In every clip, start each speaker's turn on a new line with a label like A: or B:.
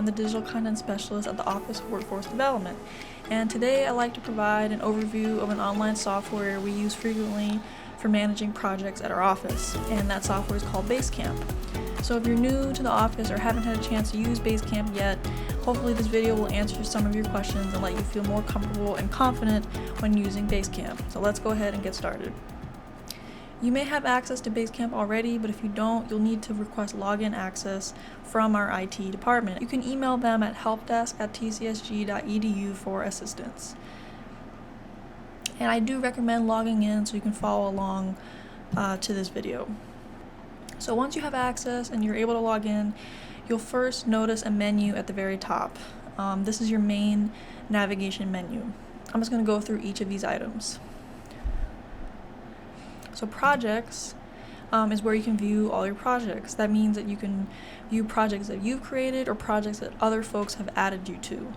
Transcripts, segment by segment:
A: I'm the Digital Content Specialist at the Office of Workforce Development, and today I'd like to provide an overview of an online software we use frequently for managing projects at our office, and that software is called Basecamp. So if you're new to the office or haven't had a chance to use Basecamp yet, hopefully this video will answer some of your questions and let you feel more comfortable and confident when using Basecamp. So let's go ahead and get started. You may have access to Basecamp already, but if you don't, you'll need to request login access from our IT department. You can email them at helpdesk@tcsg.edu for assistance. And I do recommend logging in so you can follow along to this video. So once you have access and you're able to log in, you'll first notice a menu at the very top. This is your main navigation menu. I'm just going to go through each of these items. So projects is where you can view all your projects. That means that you can view projects that you've created or projects that other folks have added you to.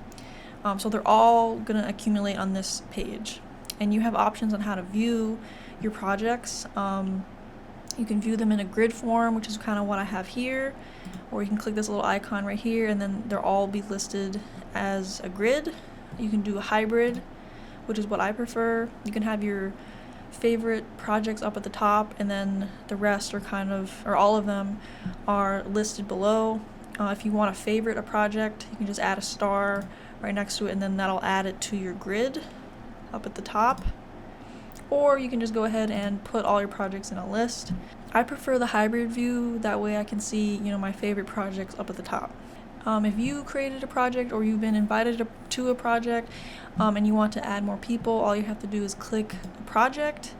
A: So they're all going to accumulate on this page. And you have options on how to view your projects. You can view them in a grid form, which is kind of what I have here, or you can click this little icon right here and then they'll all be listed as a grid. You can do a hybrid, which is what I prefer. You can have your favorite projects up at the top and then the rest are all of them are listed below. If you want to favorite a project, you can just add a star right next to it and then that'll add it to your grid up at the top. Or you can just go ahead and put all your projects in a list. I prefer the hybrid view, that way I can see my favorite projects up at the top. If you created a project or you've been invited to a project and you want to add more people, all you have to do is click the project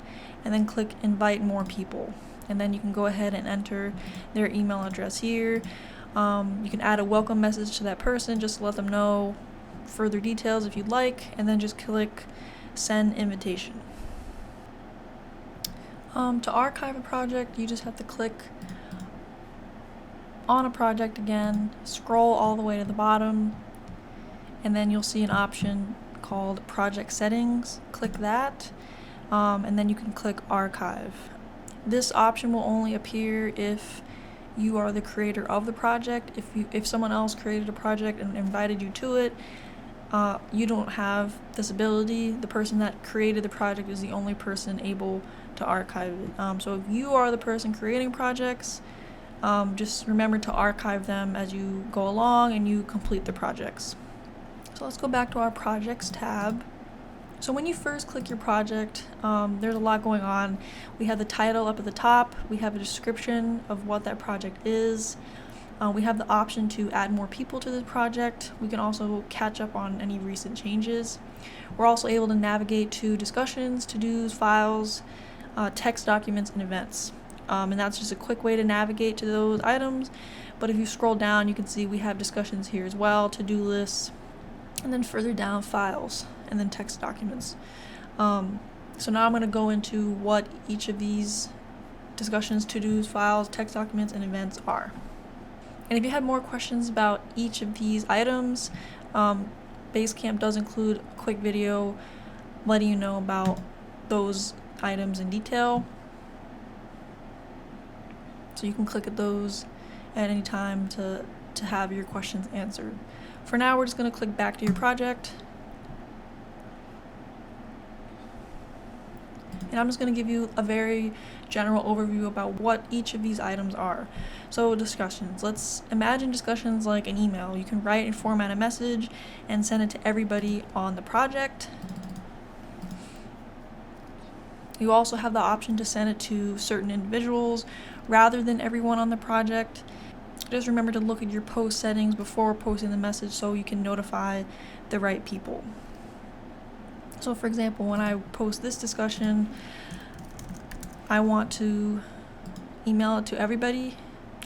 A: and then click invite more people. And then you can go ahead and enter their email address here. You can add a welcome message to that person just to let them know further details if you'd like, and then just click send invitation. To archive a project, you just have to click on a project again, scroll all the way to the bottom, and then you'll see an option called project settings. Click that, and then you can click archive. This option will only appear if you are the creator of the project. If someone else created a project and invited you to it, you don't have this ability. The person that created the project is the only person able to archive it. So if you are the person creating projects, just remember to archive them as you go along and you complete the projects. So let's go back to our projects tab. So when you first click your project, there's a lot going on. We have the title up at the top. We have a description of what that project is. We have the option to add more people to the project. We can also catch up on any recent changes. We're also able to navigate to discussions, to-dos, files, text documents, and events. And that's just a quick way to navigate to those items. But if you scroll down, you can see we have discussions here as well, to-do lists, and then further down, files, and then text documents. So now I'm going to go into what each of these discussions, to-dos, files, text documents, and events are. And if you have more questions about each of these items, Basecamp does include a quick video letting you know about those items in detail. So you can click at those at any time to have your questions answered. For now, we're just going to click back to your project. And I'm just going to give you a very general overview about what each of these items are. So discussions. Let's imagine discussions like an email. You can write and format a message and send it to everybody on the project. You also have the option to send it to certain individuals rather than everyone on the project. Just remember to look at your post settings before posting the message so you can notify the right people. So for example, when I post this discussion, I want to email it to everybody,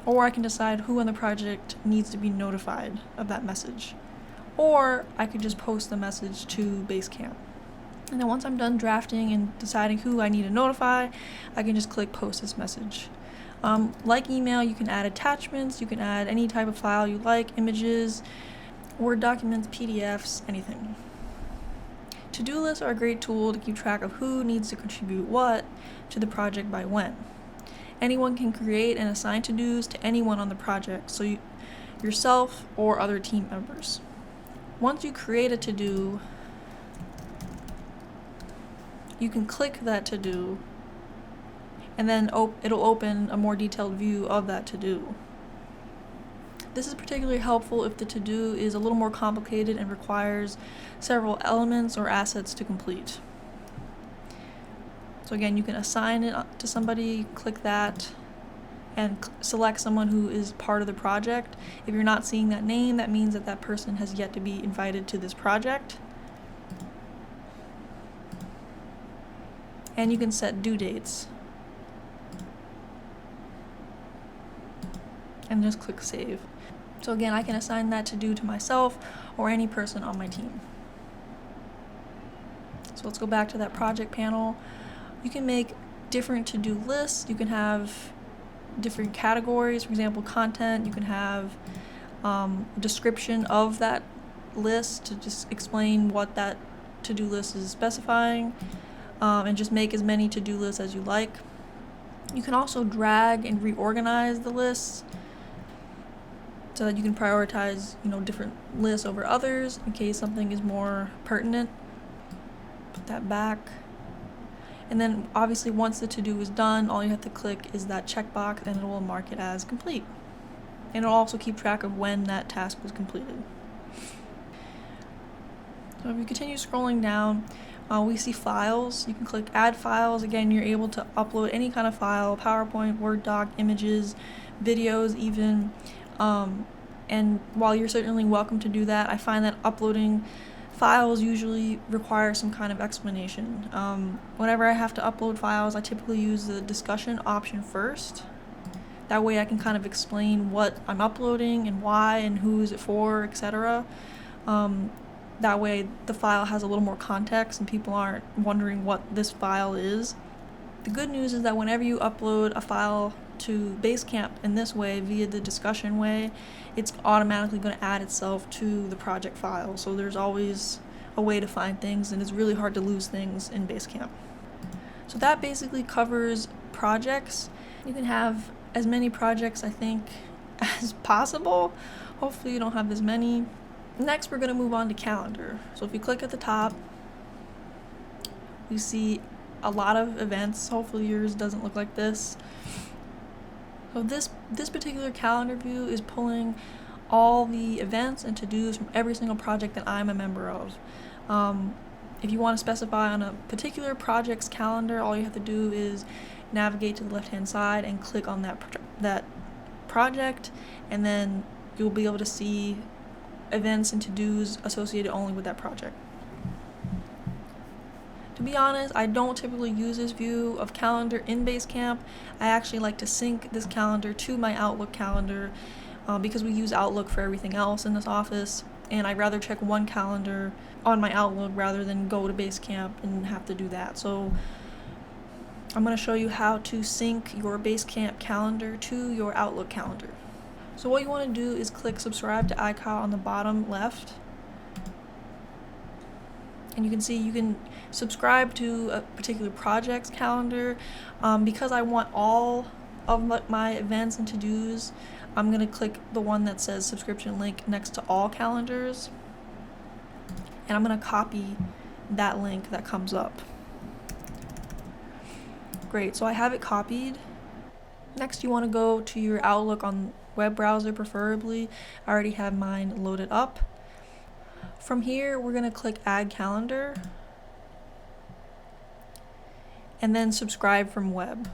A: or I can decide who on the project needs to be notified of that message. Or I could just post the message to Basecamp. And then once I'm done drafting and deciding who I need to notify, I can just click post this message. Like email, you can add attachments, you can add any type of file you like, images, Word documents, PDFs, anything. To-do lists are a great tool to keep track of who needs to contribute what to the project by when. Anyone can create and assign to-dos to anyone on the project, so yourself or other team members. Once you create a to-do, you can click that to-do, and then it'll open a more detailed view of that to-do. This is particularly helpful if the to-do is a little more complicated and requires several elements or assets to complete. So again, you can assign it to somebody, click that, and select someone who is part of the project. If you're not seeing that name, that means that that person has yet to be invited to this project. And you can set due dates. And just click save. So again, I can assign that to do to myself or any person on my team. So let's go back to that project panel. You can make different to-do lists. You can have different categories, for example, content. You can have a description of that list to just explain what that to-do list is specifying, and just make as many to-do lists as you like. You can also drag and reorganize the lists so that you can prioritize, different lists over others in case something is more pertinent. Put that back. And then obviously once the to-do is done, all you have to click is that checkbox and it will mark it as complete. And it'll also keep track of when that task was completed. So if you continue scrolling down, we see files. You can click add files. Again, you're able to upload any kind of file, PowerPoint, Word doc, images, videos even. And while you're certainly welcome to do that, I find that uploading files usually require some kind of explanation. Whenever I have to upload files, I typically use the discussion option first. That way I can kind of explain what I'm uploading and why and who is it for, etc. That way the file has a little more context and people aren't wondering what this file is. The good news is that whenever you upload a file to Basecamp in this way, via the discussion way, it's automatically going to add itself to the project file. So there's always a way to find things, and it's really hard to lose things in Basecamp. So that basically covers projects. You can have as many projects, I think, as possible. Hopefully you don't have as many. Next, we're going to move on to calendar. So if you click at the top, you see a lot of events. Hopefully yours doesn't look like this. So this particular calendar view is pulling all the events and to-dos from every single project that I'm a member of. If you want to specify on a particular project's calendar, all you have to do is navigate to the left-hand side and click on that project, and then you'll be able to see events and to-dos associated only with that project. To be honest, I don't typically use this view of calendar in Basecamp. I actually like to sync this calendar to my Outlook calendar because we use Outlook for everything else in this office, and I'd rather check one calendar on my Outlook rather than go to Basecamp and have to do that. So I'm going to show you how to sync your Basecamp calendar to your Outlook calendar. So what you want to do is click subscribe to iCal on the bottom left. And you can see you can subscribe to a particular project's calendar. Because I want all of my events and to-dos, I'm going to click the one that says subscription link next to all calendars. And I'm going to copy that link that comes up. Great, so I have it copied. Next, you want to go to your Outlook on web browser preferably. I already have mine loaded up. From here, we're going to click Add Calendar, and then Subscribe from Web.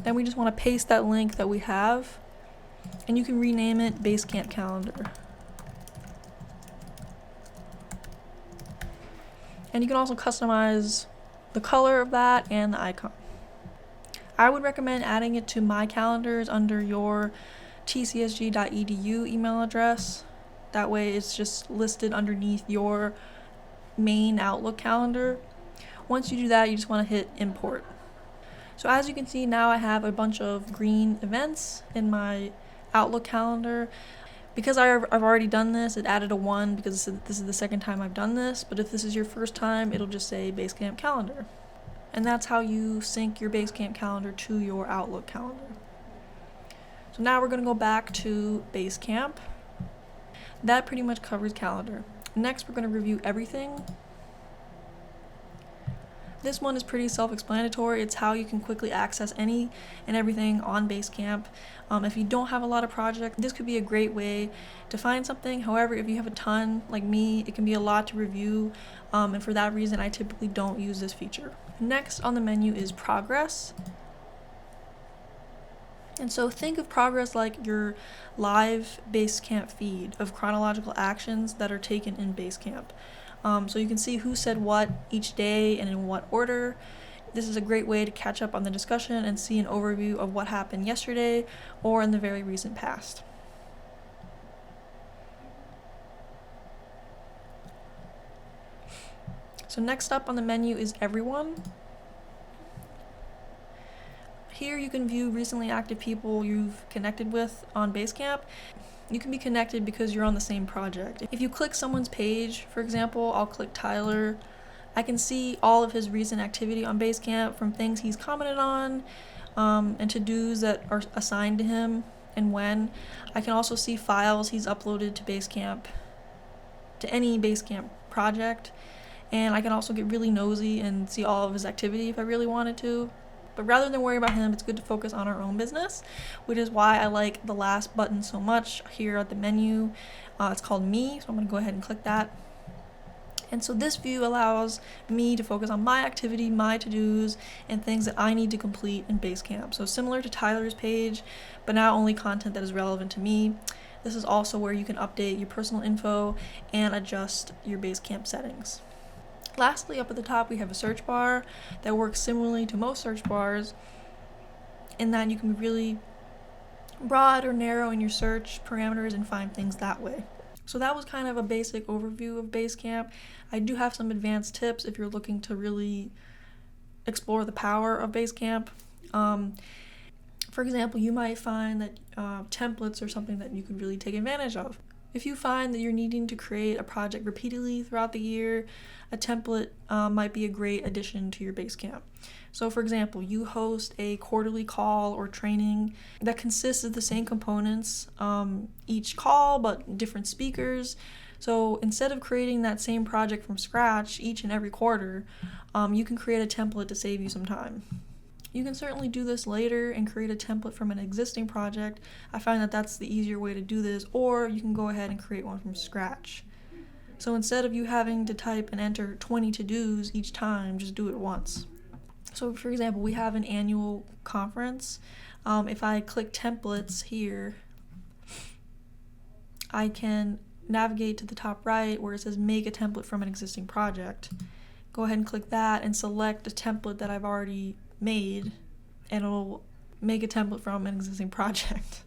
A: Then we just want to paste that link that we have, and you can rename it Basecamp Calendar. And you can also customize the color of that and the icon. I would recommend adding it to My Calendars under your tcsg.edu email address. That way it's just listed underneath your main Outlook calendar. Once you do that, you just want to hit import. So as you can see, now I have a bunch of green events in my Outlook calendar. Because I've already done this, it added a 1 because this is the second time I've done this. But if this is your first time, it'll just say Basecamp calendar. And that's how you sync your Basecamp calendar to your Outlook calendar. So So now we're going to go back to Basecamp. That pretty much covers calendar. Next, we're going to review everything. This one is pretty self-explanatory. It's how you can quickly access any and everything on Basecamp. If you don't have a lot of projects, this could be a great way to find something. However, if you have a ton, like me, it can be a lot to review, and for that reason, I typically don't use this feature. Next on the menu is progress. And so think of progress like your live Basecamp feed of chronological actions that are taken in Basecamp. So you can see who said what each day and in what order. This is a great way to catch up on the discussion and see an overview of what happened yesterday or in the very recent past. So next up on the menu is everyone. Here you can view recently active people you've connected with on Basecamp. You can be connected because you're on the same project. If you click someone's page, for example, I'll click Tyler, I can see all of his recent activity on Basecamp from things he's commented on and to-dos that are assigned to him and when. I can also see files he's uploaded to Basecamp, to any Basecamp project, and I can also get really nosy and see all of his activity if I really wanted to. But rather than worry about him, it's good to focus on our own business, which is why I like the last button so much here at the menu. It's called Me, so I'm going to go ahead and click that. And so this view allows me to focus on my activity, my to-dos, and things that I need to complete in Basecamp. So similar to Tyler's page, but now only content that is relevant to me. This is also where you can update your personal info and adjust your Basecamp settings. Lastly, up at the top, we have a search bar that works similarly to most search bars in that you can be really broad or narrow in your search parameters and find things that way. So that was kind of a basic overview of Basecamp. I do have some advanced tips if you're looking to really explore the power of Basecamp. For example, you might find that templates are something that you could really take advantage of. If you find that you're needing to create a project repeatedly throughout the year, a template might be a great addition to your Basecamp. So for example, you host a quarterly call or training that consists of the same components each call, but different speakers. So instead of creating that same project from scratch each and every quarter, you can create a template to save you some time. You can certainly do this later and create a template from an existing project. I find that that's the easier way to do this, or you can go ahead and create one from scratch. So instead of you having to type and enter 20 to-dos each time, just do it once. So for example, we have an annual conference. If I click templates here, I can navigate to the top right where it says make a template from an existing project. Go ahead and click that and select a template that I've already made, and it'll make a template from an existing project.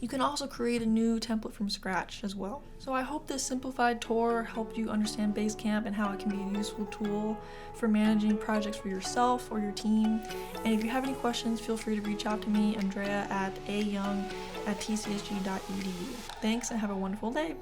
A: You can also create a new template from scratch as well. So I hope this simplified tour helped you understand Basecamp and how it can be a useful tool for managing projects for yourself or your team. And if you have any questions, feel free to reach out to me, Andrea at ayoung@tcsg.edu. Thanks and have a wonderful day.